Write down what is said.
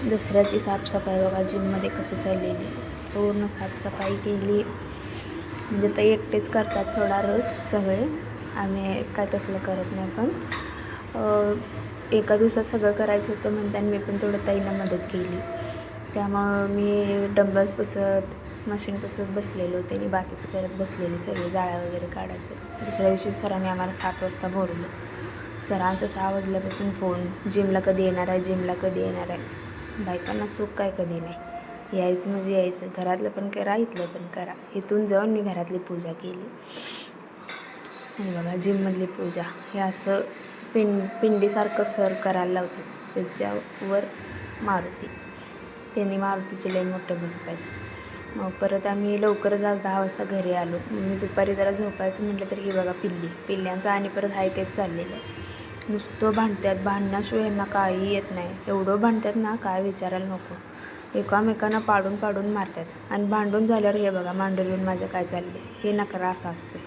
दसऱ्याची साफसफाई बघा जिममध्ये कशी चाललेली, पूर्ण साफसफाई केली. म्हणजे ते एकटेच करतात सोडा रोज सगळे, आम्ही काय तसलं करत नाही. पण एका दिवसात सगळं करायचं होतं म्हणताना मी पण थोडं ताईंना मदत केली. त्यामुळं मी डंबल्स पुसत मशीन पुसत बसलेलो, त्यांनी बाकीचं करत बसलेले सगळे जाळ्या वगैरे काढायचं. दुसऱ्या दिवशी सरांनी आम्हाला 7 वाजता बोलवलं. सरांचं 6 वाजल्यापासून फोन, जिमला कधी येणार आहे, जिमला कधी येणार आहे. बायकांना सुख काय कधी नाही, यायचं म्हणजे यायचं. घरातलं पण करा, इथलं पण करा. इथून जाऊन मी घरातली पूजा केली. आणि बघा जिममधली पूजा हे असं पिंडीसारखं सर करायला लावतात. त्याच्यावर मारुती, त्यांनी मारुतीचे लई मोठे भक्त आहेत. मग परत आम्ही लवकरच आज 10 वाजता घरी आलो. मी दुपारी जरा झोपायचं म्हटलं तर ही बघा पिल्ल्यांचं आणि परत हाय तेच चाललेलं आहे. नुसतं भांडतात, भांडण्याशिवाय यांना काही येत नाही. एवढं भांडतात ना, काय विचारायला नको. एकामेकांना पाडून पाडून मारतात. आणि भांडून झाल्यावर हे बघा मांडीवर माझ्या काय चालले, हे नखरा असा असतो.